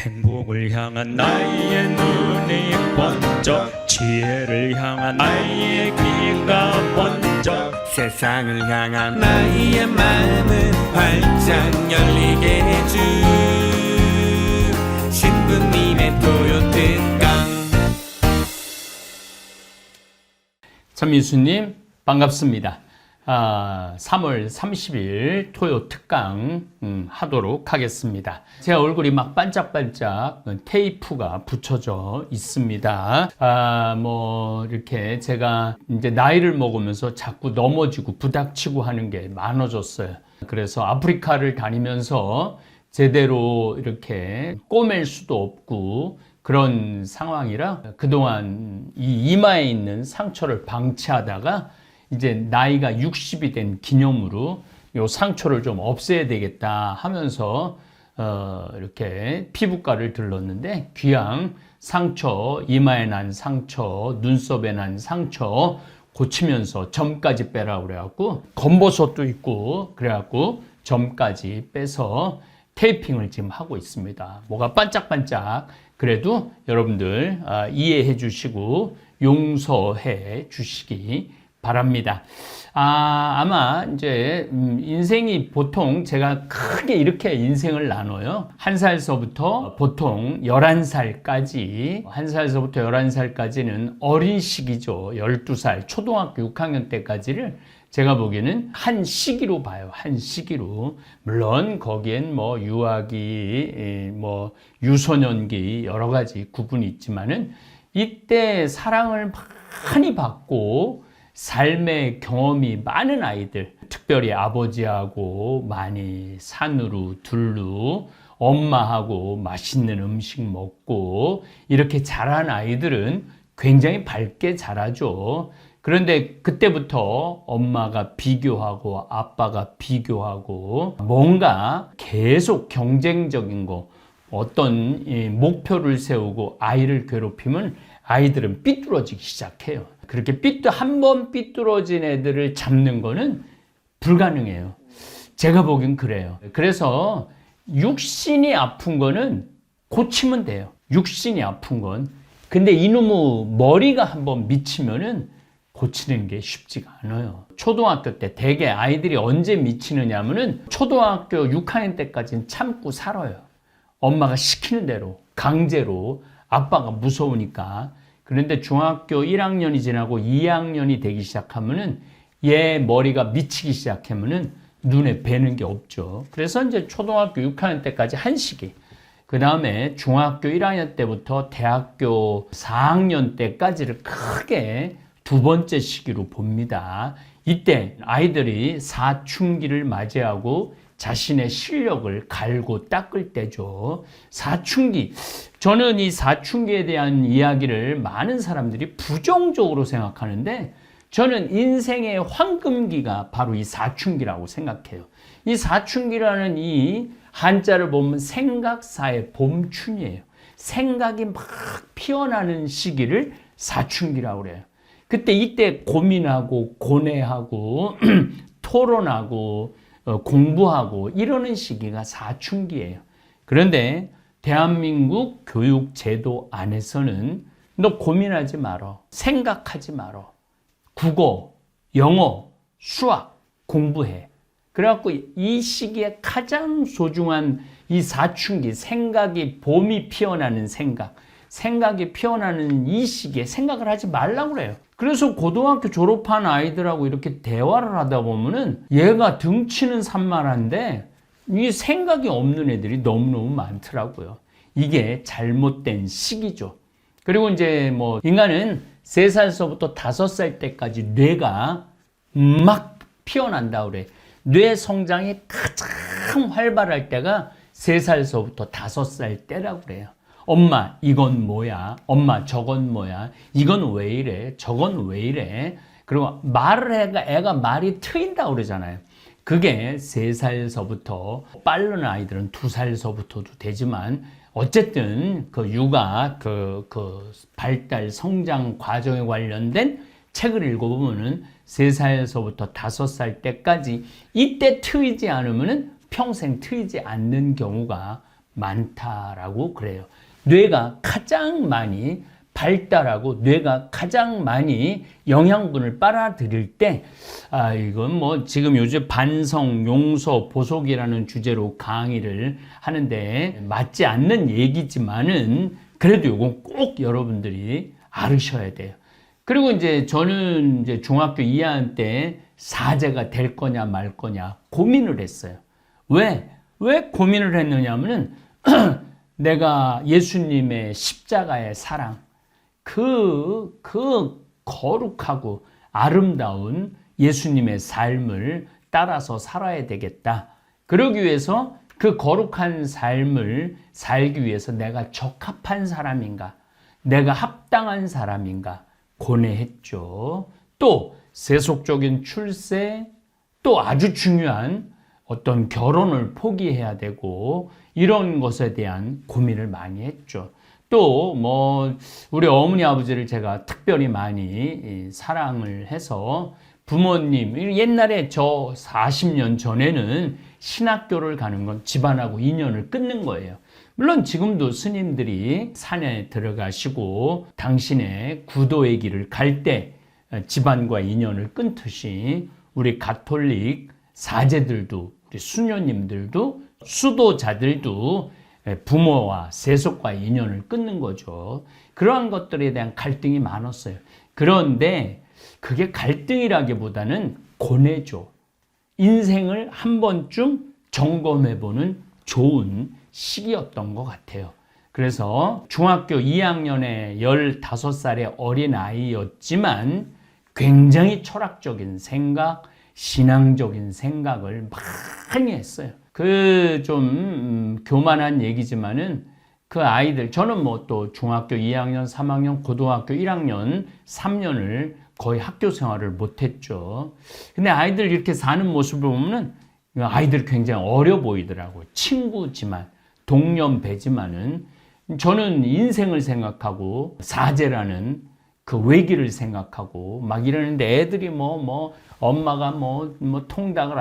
행복을 향한 나의 눈이 번쩍, 지혜를 향한 나의 귀가 번쩍, 세상을 향한 나의 마음을 활짝 열리게 해준 신부님의 토요특강. 전민수님 반갑습니다. 3월 30일 토요 특강 하도록 하겠습니다. 제 얼굴이 막 반짝반짝 테이프가 붙여져 있습니다. 이렇게 제가 이제 나이를 먹으면서 자꾸 넘어지고 부닥치고 하는 게 많아졌어요. 그래서 아프리카를 다니면서 제대로 이렇게 꼬맬 수도 없고 그런 상황이라 그동안 이 이마에 있는 상처를 방치하다가 이제 나이가 60이 된 기념으로 요 상처를 좀 없애야 되겠다 하면서 이렇게 피부과를 들렀는데 귀양 상처, 이마에 난 상처, 눈썹에 난 상처 고치면서 점까지 빼라고 그래갖고 검버섯도 있고 그래갖고 점까지 빼서 테이핑을 지금 하고 있습니다. 뭐가 반짝반짝. 그래도 여러분들 이해해 주시고 용서해 주시기 바랍니다. 아마 이제 인생이 보통 제가 크게 이렇게 인생을 나눠요. 1살서부터 보통 11살까지, 1살서부터 11살까지는 어린 시기죠. 12살, 초등학교 6학년 때까지를 제가 보기에는 한 시기로 봐요. 한 시기로. 물론 거기엔 뭐 유아기, 뭐 유소년기 여러 가지 구분이 있지만은 이때 사랑을 많이 받고 삶의 경험이 많은 아이들, 특별히 아버지하고 많이 산으로 들로 엄마하고 맛있는 음식 먹고 이렇게 자란 아이들은 굉장히 밝게 자라죠. 그런데 그때부터 엄마가 비교하고 아빠가 비교하고 뭔가 계속 경쟁적인 거, 어떤 목표를 세우고 아이를 괴롭히면 아이들은 삐뚤어지기 시작해요. 그렇게 한 번 삐뚤어진 애들을 잡는 거는 불가능해요. 제가 보기엔 그래요. 그래서 육신이 아픈 거는 고치면 돼요. 육신이 아픈 건. 근데 이놈의 머리가 한번 미치면은 고치는 게 쉽지가 않아요. 초등학교 때 대개 아이들이 언제 미치느냐 하면은 초등학교 6학년 때까지는 참고 살아요. 엄마가 시키는 대로 강제로 아빠가 무서우니까. 그런데 중학교 1학년이 지나고 2학년이 되기 시작하면은 얘 머리가 미치기 시작하면은 눈에 뵈는 게 없죠. 그래서 이제 초등학교 6학년 때까지 한 시기. 그 다음에 중학교 1학년 때부터 대학교 4학년 때까지를 크게 두 번째 시기로 봅니다. 이때 아이들이 사춘기를 맞이하고 자신의 실력을 갈고 닦을 때죠. 사춘기. 저는 이 사춘기에 대한 이야기를 많은 사람들이 부정적으로 생각하는데 저는 인생의 황금기가 바로 이 사춘기라고 생각해요. 이 사춘기라는 이 한자를 보면 생각사의 봄춘이에요. 생각이 막 피어나는 시기를 사춘기라고 그래요. 이때 고민하고 고뇌하고 토론하고 공부하고 이러는 시기가 사춘기예요. 그런데 대한민국 교육제도 안에서는 너 고민하지 말어. 생각하지 말어. 국어, 영어, 수학 공부해. 그래갖고 이 시기에 가장 소중한 이 사춘기, 생각이 봄이 피어나는 생각이 피어나는 이 시기에 생각을 하지 말라고 그래요. 그래서 고등학교 졸업한 아이들하고 이렇게 대화를 하다 보면은 얘가 등치는 산만한데 이 생각이 없는 애들이 너무너무 많더라고요. 이게 잘못된 시기죠. 그리고 이제 뭐 인간은 3살서부터 5살 때까지 뇌가 막 피어난다 그래. 뇌 성장이 가장 활발할 때가 3살서부터 5살 때라고 그래요. 엄마 이건 뭐야? 엄마 저건 뭐야? 이건 왜 이래? 저건 왜 이래? 그리고 말을 해가 애가 말이 트인다고 그러잖아요. 그게 3살서부터 빠른 아이들은 2살서부터도 되지만 어쨌든 그 육아 그 발달 성장 과정에 관련된 책을 읽어보면은 3살서부터 5살 때까지 이때 트이지 않으면은 평생 트이지 않는 경우가 많다라고 그래요. 뇌가 가장 많이 발달하고 뇌가 가장 많이 영양분을 빨아들일 때, 이건 뭐 지금 요즘 반성, 용서, 보속이라는 주제로 강의를 하는데 맞지 않는 얘기지만은 그래도 이건 꼭 여러분들이 알으셔야 돼요. 그리고 이제 저는 이제 중학교 2학년 때 사제가 될 거냐 말 거냐 고민을 했어요. 왜 고민을 했느냐면은 내가 예수님의 십자가의 사랑, 그 거룩하고 아름다운 예수님의 삶을 따라서 살아야 되겠다. 그러기 위해서 그 거룩한 삶을 살기 위해서 내가 적합한 사람인가, 내가 합당한 사람인가 고뇌했죠. 또 세속적인 출세, 또 아주 중요한 어떤 결혼을 포기해야 되고 이런 것에 대한 고민을 많이 했죠. 또 뭐 우리 어머니 아버지를 제가 특별히 많이 사랑을 해서 부모님, 옛날에 저 40년 전에는 신학교를 가는 건 집안하고 인연을 끊는 거예요. 물론 지금도 스님들이 산에 들어가시고 당신의 구도의 길을 갈 때 집안과 인연을 끊듯이 우리 가톨릭 사제들도, 우리 수녀님들도, 수도자들도 부모와 세속과 인연을 끊는 거죠. 그러한 것들에 대한 갈등이 많았어요. 그런데 그게 갈등이라기보다는 고뇌죠. 인생을 한 번쯤 점검해보는 좋은 시기였던 것 같아요. 그래서 중학교 2학년에 15살의 어린 아이였지만 굉장히 철학적인 생각, 신앙적인 생각을 많이 했어요. 좀 교만한 얘기지만은 그 아이들, 저는 뭐 또 중학교 2학년, 3학년, 고등학교 1학년, 3년을 거의 학교 생활을 못했죠. 근데 아이들 이렇게 사는 모습을 보면은 아이들이 굉장히 어려 보이더라고요. 친구지만, 동년배지만은 저는 인생을 생각하고 사제라는 그 외길을 생각하고 막 이러는데 애들이 엄마가 통닭을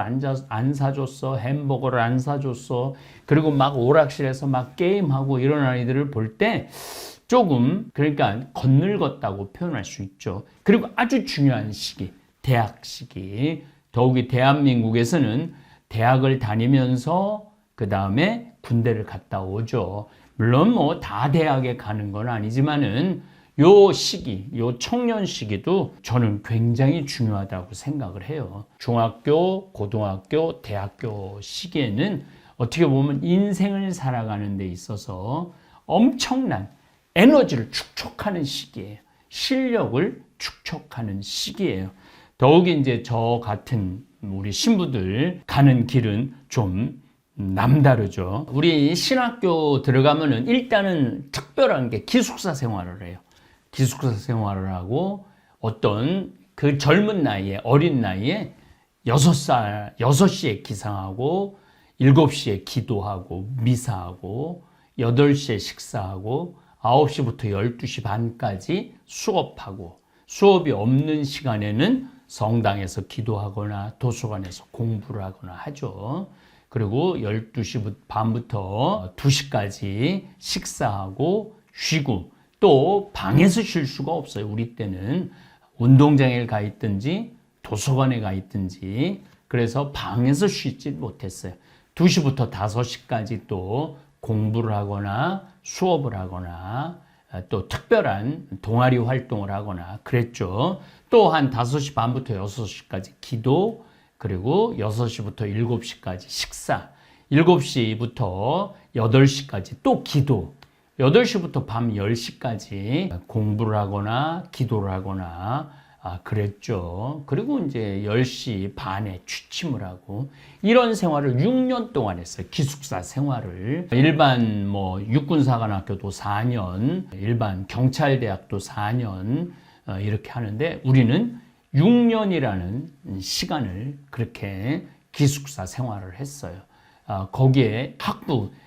안 사줬어, 햄버거를 안 사줬어, 그리고 막 오락실에서 막 게임하고 이런 아이들을 볼 때 조금, 그러니까 건늙었다고 표현할 수 있죠. 그리고 아주 중요한 시기, 대학 시기. 더욱이 대한민국에서는 대학을 다니면서 그 다음에 군대를 갔다 오죠. 물론 다 대학에 가는 건 아니지만은 요 시기, 요 청년 시기도 저는 굉장히 중요하다고 생각을 해요. 중학교, 고등학교, 대학교 시기에는 어떻게 보면 인생을 살아가는 데 있어서 엄청난 에너지를 축적하는 시기예요. 실력을 축적하는 시기예요. 더욱이 이제 저 같은 우리 신부들 가는 길은 좀 남다르죠. 우리 신학교 들어가면은 일단은 특별한 게 기숙사 생활을 해요. 기숙사 생활을 하고 어떤 그 젊은 나이에, 어린 나이에 6시에 기상하고 7시에 기도하고 미사하고 8시에 식사하고 9시부터 12시 반까지 수업하고 수업이 없는 시간에는 성당에서 기도하거나 도서관에서 공부를 하거나 하죠. 그리고 12시 반부터 2시까지 식사하고 쉬고 또 방에서 쉴 수가 없어요. 우리 때는 운동장에 가 있든지 도서관에 가 있든지 그래서 방에서 쉬지 못했어요. 2시부터 5시까지 또 공부를 하거나 수업을 하거나 또 특별한 동아리 활동을 하거나 그랬죠. 또 한 5시 반부터 6시까지 기도, 그리고 6시부터 7시까지 식사, 7시부터 8시까지 또 기도, 8시부터 밤 10시까지 공부를 하거나 기도를 하거나 그랬죠. 그리고 이제 10시 반에 취침을 하고 이런 생활을 6년 동안 했어요. 기숙사 생활을. 일반 육군사관학교도 4년, 일반 경찰대학도 4년 이렇게 하는데 우리는 6년이라는 시간을 그렇게 기숙사 생활을 했어요. 거기에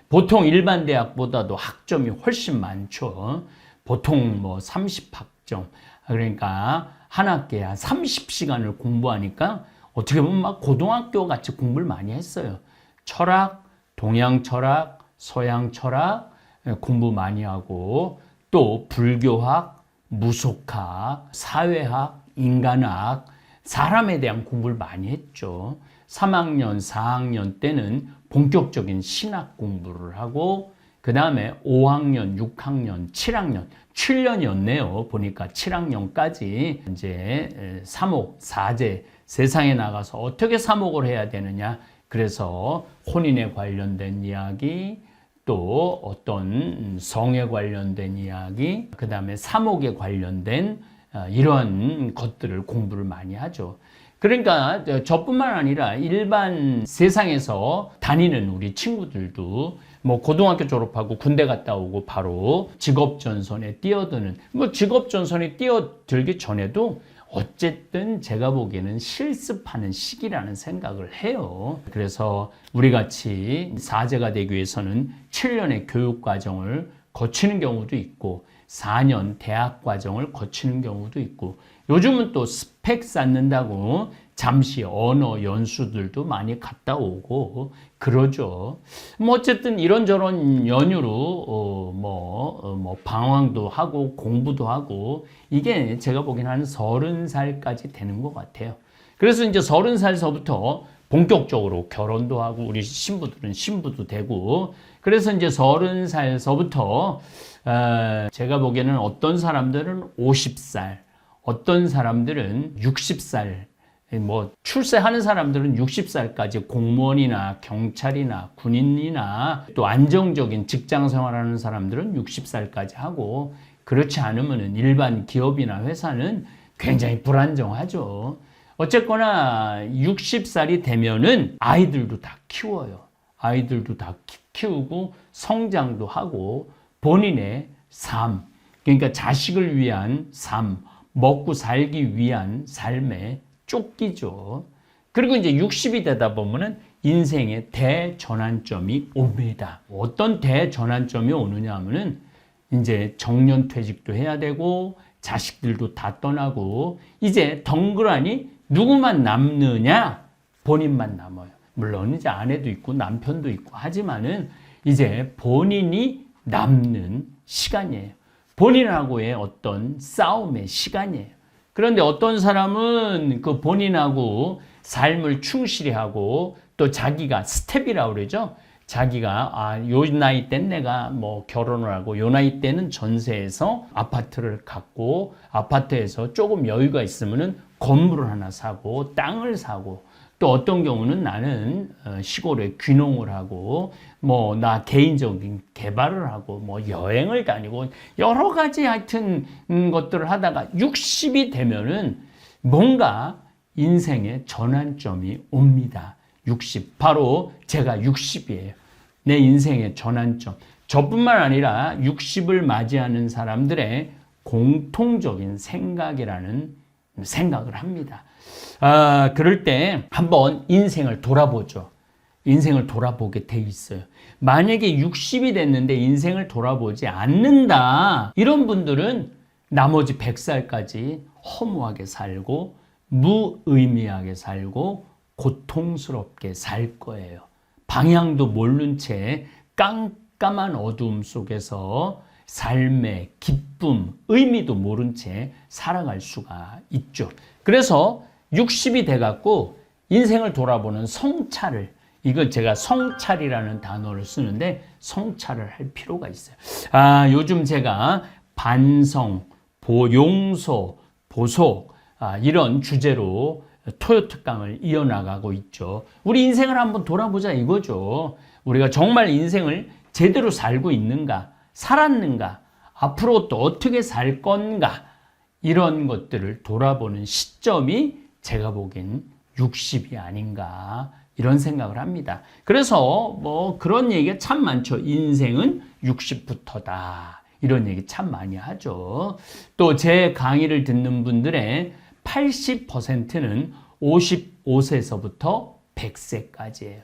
보통 일반 대학보다도 학점이 훨씬 많죠. 보통 30학점. 그러니까 한 학기에 한 30시간을 공부하니까 어떻게 보면 막 고등학교 같이 공부를 많이 했어요. 철학, 동양 철학, 서양 철학 공부 많이 하고 또 불교학, 무속학, 사회학, 인간학, 사람에 대한 공부를 많이 했죠. 3학년, 4학년 때는 본격적인 신학 공부를 하고 그 다음에 5학년, 6학년, 7학년, 7년이었네요. 보니까 7학년까지 이제 사목, 사제, 세상에 나가서 어떻게 사목을 해야 되느냐. 그래서 혼인에 관련된 이야기, 또 어떤 성에 관련된 이야기, 그 다음에 사목에 관련된 이런 것들을 공부를 많이 하죠. 그러니까 저뿐만 아니라 일반 세상에서 다니는 우리 친구들도 뭐 고등학교 졸업하고 군대 갔다 오고 바로 직업전선에 뛰어드는, 뭐 직업전선에 뛰어들기 전에도 어쨌든 제가 보기에는 실습하는 시기라는 생각을 해요. 그래서 우리 같이 사제가 되기 위해서는 7년의 교육 과정을 거치는 경우도 있고 4년 대학 과정을 거치는 경우도 있고 요즘은 또 스펙 쌓는다고 잠시 언어 연수들도 많이 갔다 오고 그러죠. 뭐 어쨌든 이런저런 연유로 뭐 방황도 하고 공부도 하고 이게 제가 보기에는 한 30살까지 되는 것 같아요. 그래서 이제 30살서부터 본격적으로 결혼도 하고 우리 신부들은 신부도 되고 그래서 이제 30살서부터 제가 보기에는 어떤 사람들은 50살, 어떤 사람들은 60살, 뭐 출세하는 사람들은 60살까지 공무원이나 경찰이나 군인이나 또 안정적인 직장 생활하는 사람들은 60살까지 하고 그렇지 않으면 일반 기업이나 회사는 굉장히 불안정하죠. 어쨌거나 60살이 되면은 아이들도 다 키워요. 아이들도 다 키우고 성장도 하고 본인의 삶, 그러니까 자식을 위한 삶, 먹고 살기 위한 삶에 쫓기죠. 그리고 이제 60이 되다 보면은 인생의 대전환점이 옵니다. 어떤 대전환점이 오느냐 하면은 이제 정년퇴직도 해야 되고 자식들도 다 떠나고 이제 덩그러니 누구만 남느냐? 본인만 남아요. 물론 이제 아내도 있고 남편도 있고 하지만은 이제 본인이 남는 시간이에요. 본인하고의 어떤 싸움의 시간이에요. 그런데 어떤 사람은 그 본인하고 삶을 충실히 하고 또 자기가 스텝이라고 그러죠. 자기가 요 나이 때 내가 뭐 결혼을 하고 요 나이 때는 전세에서 아파트를 갖고 아파트에서 조금 여유가 있으면은 건물을 하나 사고 땅을 사고 또 어떤 경우는 나는 시골에 귀농을 하고 뭐 나 개인적인 개발을 하고 뭐 여행을 다니고 여러 가지 하여튼 것들을 하다가 60이 되면은 뭔가 인생의 전환점이 옵니다. 60. 바로 제가 60이에요. 내 인생의 전환점. 저뿐만 아니라 60을 맞이하는 사람들의 공통적인 생각이라는 생각을 합니다. 그럴 때 한번 인생을 돌아보죠. 인생을 돌아보게 돼 있어요. 만약에 60이 됐는데 인생을 돌아보지 않는다. 이런 분들은 나머지 100살까지 허무하게 살고 무의미하게 살고 고통스럽게 살 거예요. 방향도 모른 채 깜깜한 어두움 속에서 삶의 기쁨, 의미도 모른 채 살아갈 수가 있죠. 그래서 60이 돼갖고 인생을 돌아보는 성찰을, 이걸 제가 성찰이라는 단어를 쓰는데 성찰을 할 필요가 있어요. 요즘 제가 반성, 용서, 보속 이런 주제로 토요 특강을 이어나가고 있죠. 우리 인생을 한번 돌아보자 이거죠. 우리가 정말 인생을 제대로 살고 있는가, 살았는가, 앞으로 또 어떻게 살 건가 이런 것들을 돌아보는 시점이 제가 보기엔 60이 아닌가 이런 생각을 합니다. 그래서 뭐 그런 얘기가 참 많죠. 인생은 60부터다. 이런 얘기 참 많이 하죠. 또 제 강의를 듣는 분들의 80%는 55세에서부터 100세까지예요.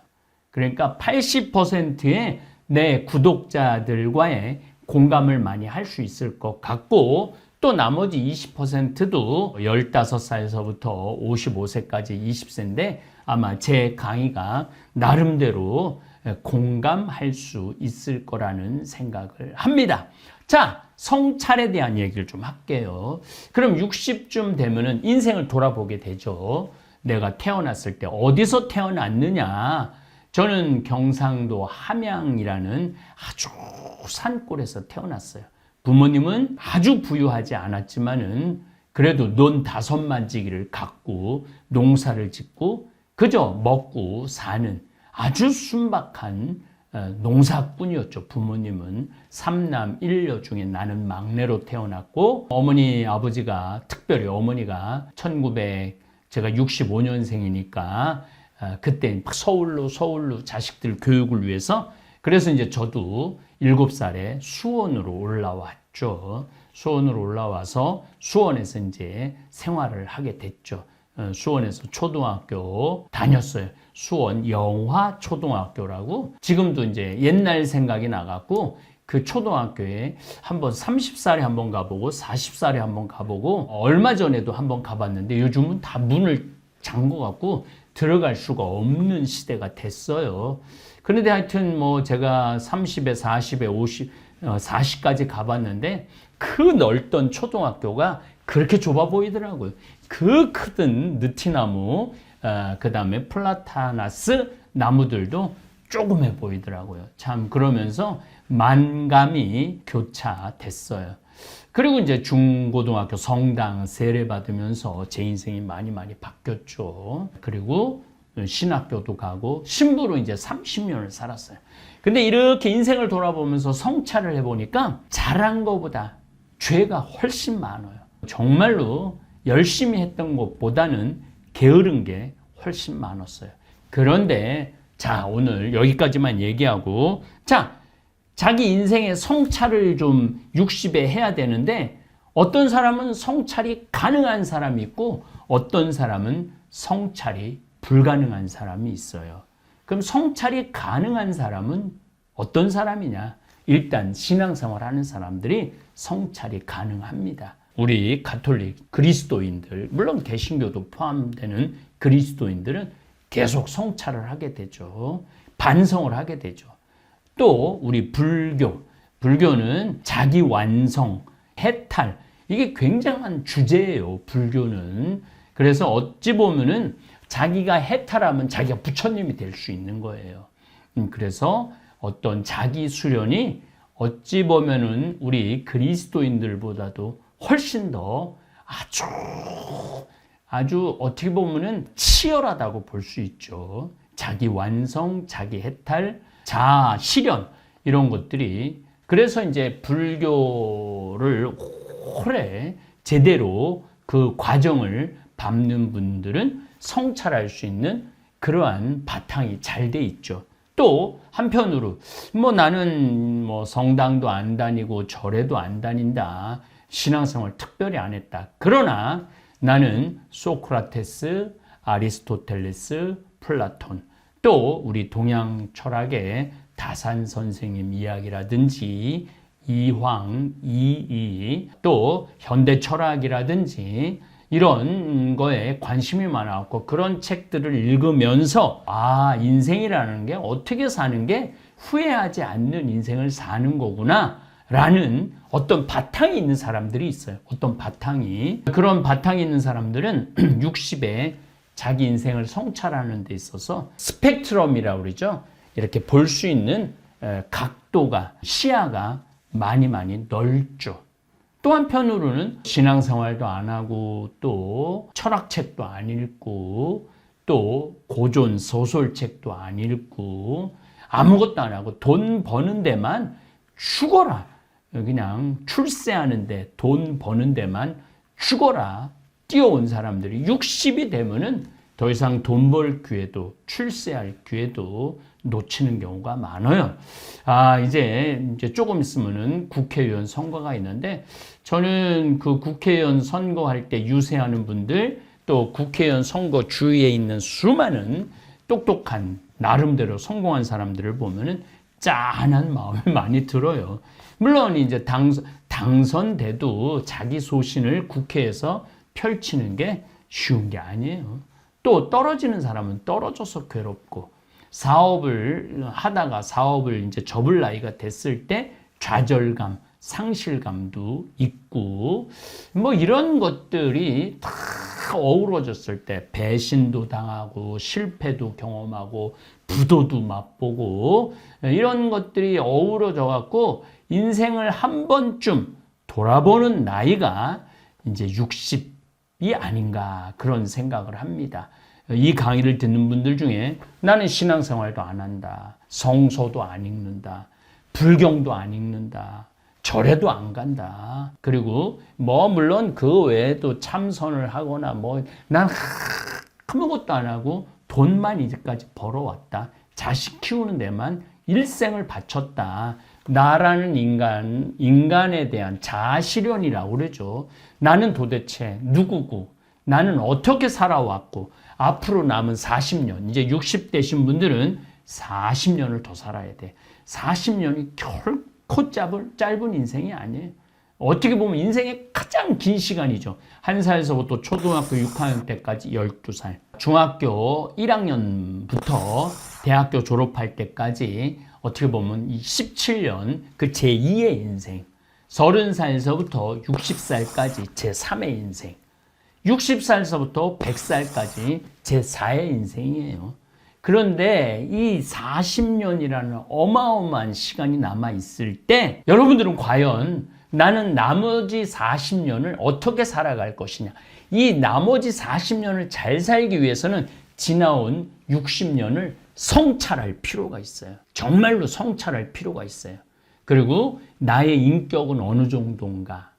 그러니까 80%의 내 구독자들과의 공감을 많이 할 수 있을 것 같고 또 나머지 20%도 15살에서부터 55세까지 20세인데 아마 제 강의가 나름대로 공감할 수 있을 거라는 생각을 합니다. 자, 성찰에 대한 얘기를 좀 할게요. 그럼 60쯤 되면은 인생을 돌아보게 되죠. 내가 태어났을 때 어디서 태어났느냐? 저는 경상도 함양이라는 아주 산골에서 태어났어요. 부모님은 아주 부유하지 않았지만은 그래도 논 5만지기를 갖고 농사를 짓고 그저 먹고 사는 아주 순박한 농사꾼이었죠. 부모님은 3남 1녀 중에 나는 막내로 태어났고 어머니 아버지가 특별히 어머니가 제가 65년생이니까 그때 서울로 자식들 교육을 위해서 그래서 이제 저도 7살에 수원으로 올라왔죠. 수원으로 올라와서 수원에서 이제 생활을 하게 됐죠. 수원에서 초등학교 다녔어요. 수원 영화초등학교라고 지금도 이제 옛날 생각이 나갖고 그 초등학교에 한번 30살에 한번 가보고 40살에 한번 가보고 얼마 전에도 한번 가봤는데 요즘은 다 문을 잠궈갖고 들어갈 수가 없는 시대가 됐어요. 그런데 하여튼 뭐 제가 30에 40에 50, 40까지 가봤는데 그 넓던 초등학교가 그렇게 좁아 보이더라고요. 그 크던 느티나무, 그 다음에 플라타나스 나무들도 조그매 보이더라고요. 참 그러면서 만감이 교차됐어요. 그리고 이제 중고등학교 성당 세례 받으면서 제 인생이 많이 바뀌었죠. 그리고 신학교도 가고 신부로 이제 30년을 살았어요. 근데 이렇게 인생을 돌아보면서 성찰을 해보니까 잘한 것보다 죄가 훨씬 많아요. 정말로 열심히 했던 것보다는 게으른 게 훨씬 많았어요. 그런데 자, 오늘 여기까지만 얘기하고 자, 자기 인생의 성찰을 좀 60에 해야 되는데 어떤 사람은 성찰이 가능한 사람이 있고 어떤 사람은 성찰이 불가능한 사람이 있어요. 그럼 성찰이 가능한 사람은 어떤 사람이냐? 일단 신앙생활 하는 사람들이 성찰이 가능합니다. 우리 가톨릭 그리스도인들, 물론 개신교도 포함되는 그리스도인들은 계속 성찰을 하게 되죠. 반성을 하게 되죠. 또 우리 불교는 자기 완성, 해탈, 이게 굉장한 주제예요. 불교는. 그래서 어찌 보면은 자기가 해탈하면 자기가 부처님이 될 수 있는 거예요. 그래서 어떤 자기 수련이 어찌 보면은 우리 그리스도인들보다도 훨씬 더 아주 어떻게 보면은 치열하다고 볼 수 있죠. 자기 완성, 자기 해탈, 자아 실현 이런 것들이 그래서 이제 불교를 오래 제대로 그 과정을 밟는 분들은 성찰할 수 있는 그러한 바탕이 잘 돼 있죠. 또 한편으로 뭐 나는 뭐 성당도 안 다니고 절에도 안 다닌다. 신앙생활 특별히 안 했다. 그러나 나는 소크라테스, 아리스토텔레스, 플라톤 또 우리 동양 철학의 다산 선생님 이야기라든지 이황, 이이 또 현대 철학이라든지 이런 거에 관심이 많았고 그런 책들을 읽으면서 인생이라는 게 어떻게 사는 게 후회하지 않는 인생을 사는 거구나 라는 어떤 바탕이 있는 사람들이 있어요. 어떤 바탕이. 그런 바탕이 있는 사람들은 60에 자기 인생을 성찰하는 데 있어서 스펙트럼이라고 그러죠. 이렇게 볼 수 있는 각도가, 시야가 많이 넓죠. 또 한편으로는 신앙생활도 안 하고 또 철학책도 안 읽고 또 고전 소설책도 안 읽고 아무것도 안 하고 돈 버는 데만 죽어라. 그냥 출세하는데 돈 버는 데만 죽어라. 뛰어온 사람들이 60이 되면은 더 이상 돈 벌 기회도 출세할 기회도 놓치는 경우가 많아요. 이제 조금 있으면은 국회의원 선거가 있는데 저는 그 국회의원 선거할 때 유세하는 분들 또 국회의원 선거 주위에 있는 수많은 똑똑한 나름대로 성공한 사람들을 보면은 짠한 마음이 많이 들어요. 물론 이제 당선돼도 자기 소신을 국회에서 펼치는 게 쉬운 게 아니에요. 또 떨어지는 사람은 떨어져서 괴롭고 사업을 하다가 사업을 이제 접을 나이가 됐을 때 좌절감, 상실감도 있고 뭐 이런 것들이 다 어우러졌을 때 배신도 당하고 실패도 경험하고 부도도 맛보고 이런 것들이 어우러져 갖고 인생을 한 번쯤 돌아보는 나이가 이제 60이 아닌가 그런 생각을 합니다. 이 강의를 듣는 분들 중에 나는 신앙생활도 안 한다. 성서도 안 읽는다. 불경도 안 읽는다. 절에도 안 간다. 그리고 뭐 물론 그 외에도 참선을 하거나 뭐 난 아무것도 안 하고 돈만 이제까지 벌어왔다. 자식 키우는 데만 일생을 바쳤다. 나라는 인간에 대한 자아실현이라고 그러죠. 나는 도대체 누구고 나는 어떻게 살아왔고 앞으로 남은 40년, 이제 60대신 분들은 40년을 더 살아야 돼. 40년이 결코 짧은 인생이 아니에요. 어떻게 보면 인생의 가장 긴 시간이죠. 1살에서부터 초등학교 6학년 때까지 12살. 중학교 1학년부터 대학교 졸업할 때까지 어떻게 보면 이 17년 그 제2의 인생. 30살에서부터 60살까지 제3의 인생. 60살에서부터 100살까지 제4의 인생이에요. 그런데 이 40년이라는 어마어마한 시간이 남아있을 때 여러분들은 과연 나는 나머지 40년을 어떻게 살아갈 것이냐. 이 나머지 40년을 잘 살기 위해서는 지나온 60년을 성찰할 필요가 있어요. 정말로 성찰할 필요가 있어요. 그리고 나의 인격은 어느 정도인가.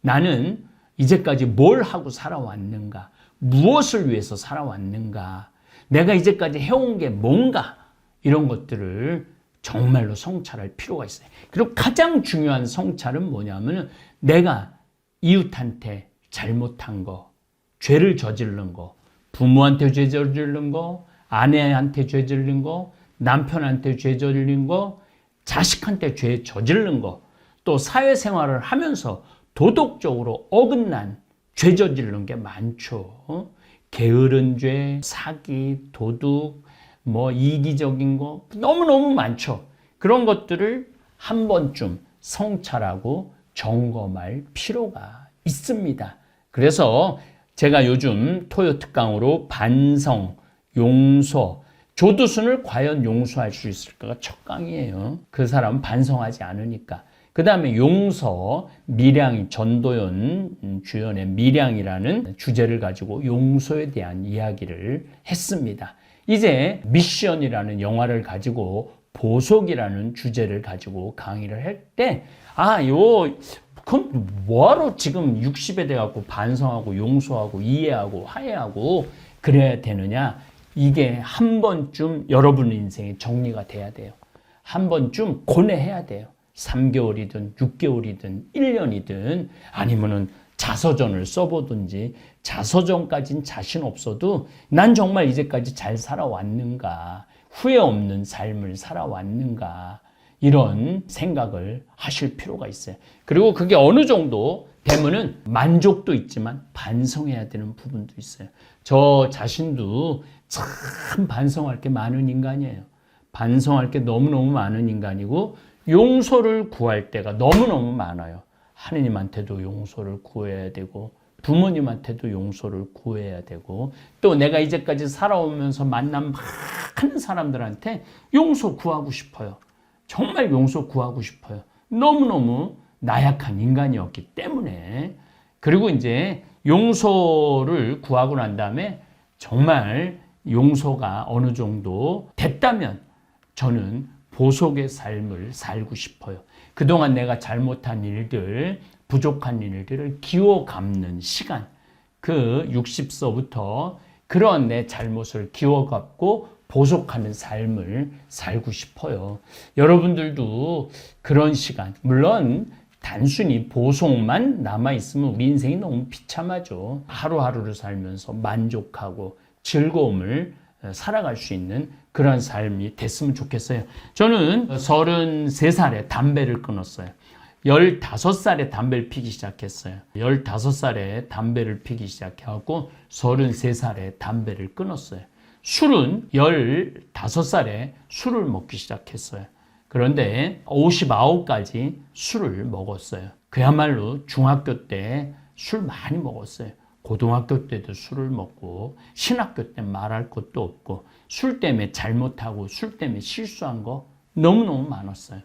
나는 이제까지 뭘 하고 살아왔는가? 무엇을 위해서 살아왔는가? 내가 이제까지 해온 게 뭔가? 이런 것들을 정말로 성찰할 필요가 있어요. 그리고 가장 중요한 성찰은 뭐냐면 내가 이웃한테 잘못한 거, 죄를 저지른 거, 부모한테 죄 저지른 거, 아내한테 죄 저지른 거, 남편한테 죄 저지른 거, 자식한테 죄 저지른 거, 또 사회생활을 하면서 도덕적으로 어긋난 죄 저지른 게 많죠. 게으른 죄, 사기, 도둑, 뭐 이기적인 거 너무너무 많죠. 그런 것들을 한 번쯤 성찰하고 점검할 필요가 있습니다. 그래서 제가 요즘 토요 특강으로 반성, 용서, 조두순을 과연 용서할 수 있을까가 첫 강의예요. 그 사람은 반성하지 않으니까. 그 다음에 용서, 밀양이 전도연 주연의 밀양이라는 주제를 가지고 용서에 대한 이야기를 했습니다. 이제 미션이라는 영화를 가지고 보석이라는 주제를 가지고 강의를 할 때 그럼 뭐하러 지금 60에 돼갖고 반성하고 용서하고 이해하고 화해하고 그래야 되느냐. 이게 한 번쯤 여러분 인생에 정리가 돼야 돼요. 한 번쯤 고뇌해야 돼요. 3개월이든 6개월이든 1년이든 아니면은 자서전을 써보든지 자서전까진 자신 없어도 난 정말 이제까지 잘 살아왔는가, 후회 없는 삶을 살아왔는가 이런 생각을 하실 필요가 있어요. 그리고 그게 어느 정도 되면은 만족도 있지만 반성해야 되는 부분도 있어요. 저 자신도 참 반성할 게 많은 인간이에요. 반성할 게 너무너무 많은 인간이고 용서를 구할 때가 너무너무 많아요. 하느님한테도 용서를 구해야 되고 부모님한테도 용서를 구해야 되고 또 내가 이제까지 살아오면서 만난 많은 사람들한테 용서 구하고 싶어요. 정말 용서 구하고 싶어요. 너무너무 나약한 인간이었기 때문에. 그리고 이제 용서를 구하고 난 다음에 정말 용서가 어느 정도 됐다면 저는 보석의 삶을 살고 싶어요. 그동안 내가 잘못한 일들, 부족한 일들을 기워 갚는 시간, 그 60서부터 그런 내 잘못을 기워 갚고 보석하는 삶을 살고 싶어요. 여러분들도 그런 시간, 물론 단순히 보석만 남아있으면 우리 인생이 너무 비참하죠. 하루하루를 살면서 만족하고 즐거움을 살아갈 수 있는 그런 삶이 됐으면 좋겠어요. 저는 33살에 담배를 끊었어요. 15살에 담배를 피기 시작했어요. 15살에 담배를 피기 시작해갖고 33살에 담배를 끊었어요. 술은 15살에 술을 먹기 시작했어요. 그런데 59까지 술을 먹었어요. 그야말로 중학교 때 술 많이 먹었어요. 고등학교 때도 술을 먹고 신학교 때 말할 것도 없고 술 때문에 잘못하고 술 때문에 실수한 거 너무너무 많았어요.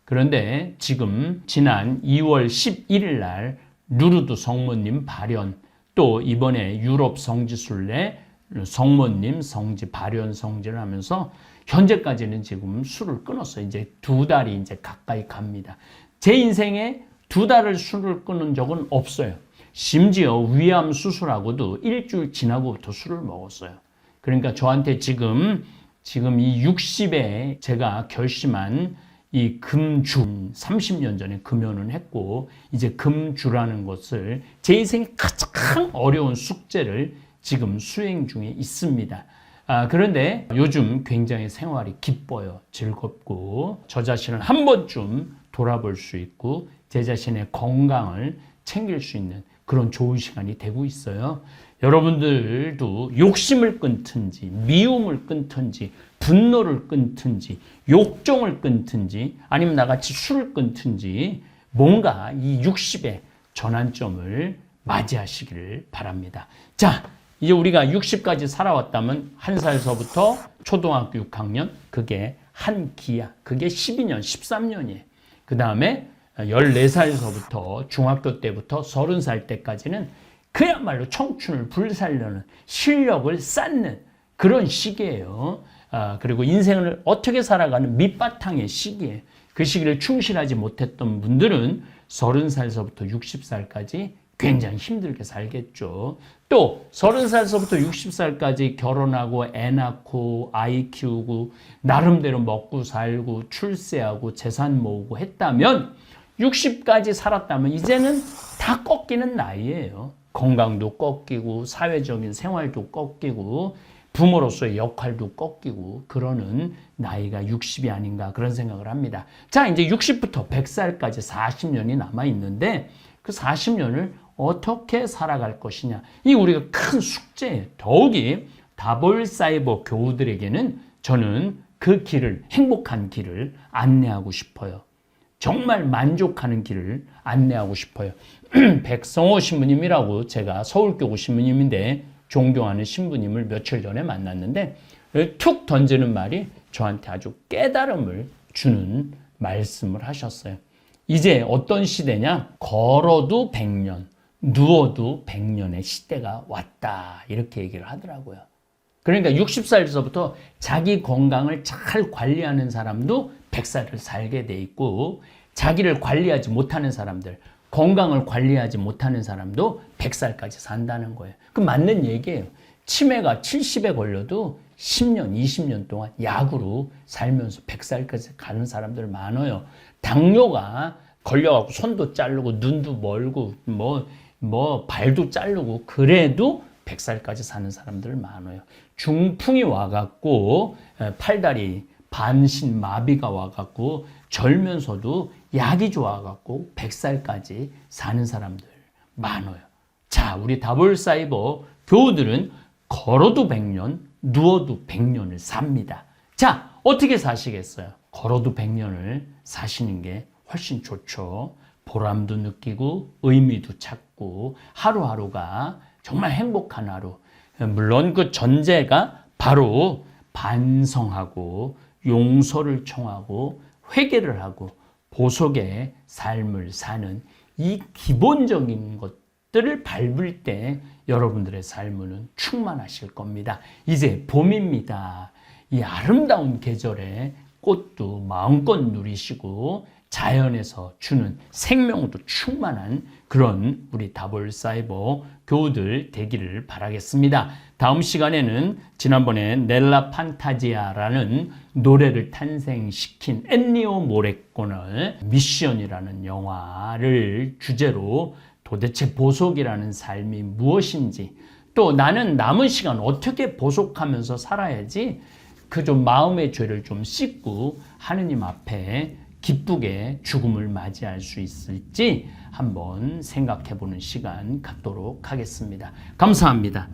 그런데 지금 지난 2월 11일 날 루르드 성모님 발현, 또 이번에 유럽 성지순례 성모님 성지 발현 성지를 하면서 현재까지는 지금 술을 끊었어요. 이제 2달이 이제 가까이 갑니다. 제 인생에 2달을 술을 끊은 적은 없어요. 심지어 위암 수술하고도 일주일 지나고부터 술을 먹었어요. 그러니까 저한테 지금 이 60에 제가 결심한 이 금주 30년 전에 금연을 했고 이제 금주라는 것을 제 인생의 가장 어려운 숙제를 지금 수행 중에 있습니다. 그런데 요즘 굉장히 생활이 기뻐요. 즐겁고 저 자신을 한 번쯤 돌아볼 수 있고 제 자신의 건강을 챙길 수 있는 그런 좋은 시간이 되고 있어요. 여러분들도 욕심을 끊든지 미움을 끊든지 분노를 끊든지 욕정을 끊든지 아니면 나같이 술을 끊든지 뭔가 이 60의 전환점을 맞이하시기를 바랍니다. 자, 이제 우리가 60까지 살아왔다면 1살서부터 초등학교 6학년 그게 한 기야. 그게 12년, 13년이에요. 그 다음에 14살서부터 중학교 때부터 30살 때까지는 그야말로 청춘을 불살려는 실력을 쌓는 그런 시기예요. 그리고 인생을 어떻게 살아가는 밑바탕의 시기예요. 그 시기를 충실하지 못했던 분들은 30살서부터 60살까지 굉장히 힘들게 살겠죠. 또 30살서부터 60살까지 결혼하고 애 낳고 아이 키우고 나름대로 먹고 살고 출세하고 재산 모으고 했다면 60까지 살았다면 이제는 다 꺾이는 나이예요. 건강도 꺾이고 사회적인 생활도 꺾이고 부모로서의 역할도 꺾이고 그러는 나이가 60이 아닌가 그런 생각을 합니다. 자, 이제 60부터 100살까지 40년이 남아 있는데 그 40년을 어떻게 살아갈 것이냐. 이 우리가 큰 숙제예요. 더욱이 다볼사이버 교우들에게는 저는 그 길을 행복한 길을 안내하고 싶어요. 정말 만족하는 길을 안내하고 싶어요. 백성호 신부님이라고 제가 서울교구 신부님인데 존경하는 신부님을 며칠 전에 만났는데 툭 던지는 말이 저한테 아주 깨달음을 주는 말씀을 하셨어요. 이제 어떤 시대냐? 걸어도 100년, 누워도 100년의 시대가 왔다. 이렇게 얘기를 하더라고요. 그러니까 60살에서부터 자기 건강을 잘 관리하는 사람도 100살을 살게 돼 있고 자기를 관리하지 못하는 사람들, 건강을 관리하지 못하는 사람도 100살까지 산다는 거예요. 그 맞는 얘기예요. 치매가 70에 걸려도 10년, 20년 동안 약으로 살면서 100살까지 가는 사람들 많아요. 당뇨가 걸려갖고 손도 자르고 눈도 멀고 발도 자르고 그래도 100살까지 사는 사람들 많아요. 중풍이 와갖고 팔다리 반신마비가 와갖고 절면서도 약이 좋아갖고 100살까지 사는 사람들 많아요. 자, 우리 다볼사이버 교우들은 걸어도 100년, 누워도 100년을 삽니다. 자, 어떻게 사시겠어요? 걸어도 100년을 사시는 게 훨씬 좋죠. 보람도 느끼고 의미도 찾고 하루하루가 정말 행복한 하루. 물론 그 전제가 바로 반성하고 용서를 청하고 회개를 하고 보석의 삶을 사는 이 기본적인 것들을 밟을 때 여러분들의 삶은 충만하실 겁니다. 이제 봄입니다. 이 아름다운 계절에 꽃도 마음껏 누리시고 자연에서 주는 생명도 충만한 그런 우리 다볼사이버 교우들 되기를 바라겠습니다. 다음 시간에는 지난번에 넬라 판타지아라는 노래를 탄생시킨 엔니오 모레콘의 미션이라는 영화를 주제로 도대체 보석이라는 삶이 무엇인지 또 나는 남은 시간 어떻게 보석하면서 살아야지 그 좀 마음의 죄를 좀 씻고 하느님 앞에 기쁘게 죽음을 맞이할 수 있을지 한번 생각해 보는 시간 갖도록 하겠습니다. 감사합니다.